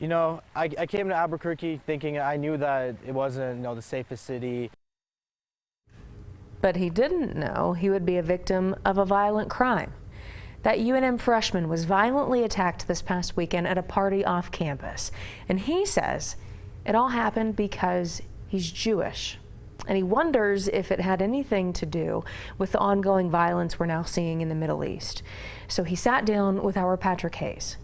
You know, I came to Albuquerque thinking I knew that it wasn't, the safest city. But he didn't know he would be a victim of a violent crime. That UNM freshman was violently attacked this past weekend at a party off campus. And he says it all happened because he's Jewish. And he wonders if it had anything to do with the ongoing violence we're now seeing in the Middle East. So he sat down with our Patrick Hayes.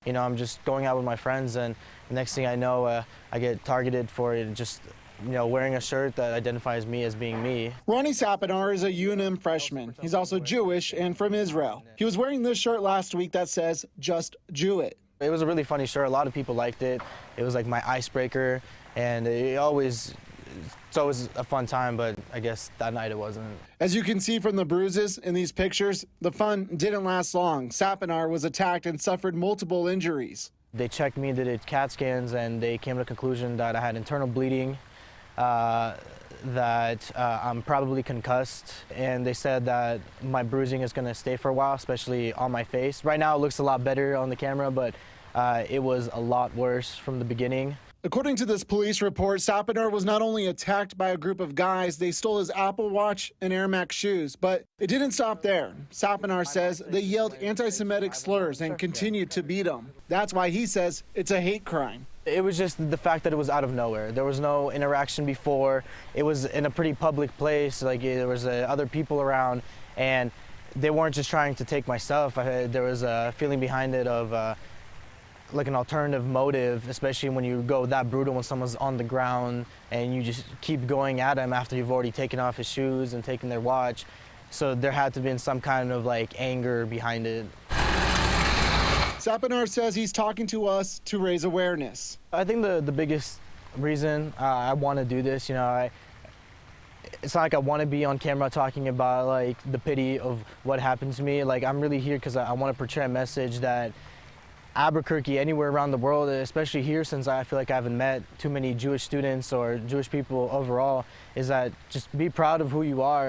You know, I'm just going out with my friends, and the next thing I know, I get targeted for just, wearing a shirt that identifies me as being me. Roni Saponar is a UNM freshman. He's also Jewish and from Israel. He was wearing this shirt last week that says, "Just Jew it." It was a really funny shirt. A lot of people liked it. It was like my icebreaker, and it's always a fun time, but I guess that night it wasn't. As you can see from the bruises in these pictures, the fun didn't last long. Saponar was attacked and suffered multiple injuries. They checked me, did CAT scans, and they came to the conclusion that I had internal bleeding, that I'm probably concussed, and they said that my bruising is going to stay for a while, especially on my face. Right now it looks a lot better on the camera, but it was a lot worse from the beginning. According to this police report, Saponar was not only attacked by a group of guys, they stole his Apple Watch and N.M A shoes, but it didn't stop there. Saponar says they yelled anti-Semitic slurs and continued to beat him. That's why he says it's a hate crime. It was just the fact that it was out of nowhere. There was no interaction before. It was in a pretty public place, like there was other people around, and they weren't just trying to take my stuff. There was a feeling behind it of like an alternative motive, especially when you go that brutal when someone's on the ground and you just keep going at him after you've already taken off his shoes and taken their watch. So there had to have been some kind of like anger behind it. Saponar says he's talking to us to raise awareness. I think the biggest reason I want to do this, it's not like I want to be on camera talking about like the pity of what happened to me. Like, I'm really here because I want to portray a message that Albuquerque, anywhere around the world, especially here, since I feel like I haven't met too many Jewish students or Jewish people overall, is that just be proud of who you are.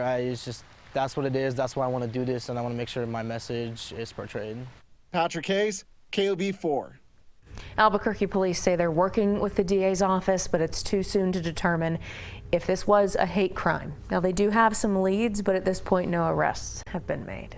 That's what it is. That's why I want to do this, and I want to make sure my message is portrayed. Patrick Hayes, KOB4. Albuquerque police say they're working with the DA's office, but it's too soon to determine if this was a hate crime. Now, they do have some leads, but at this point, no arrests have been made.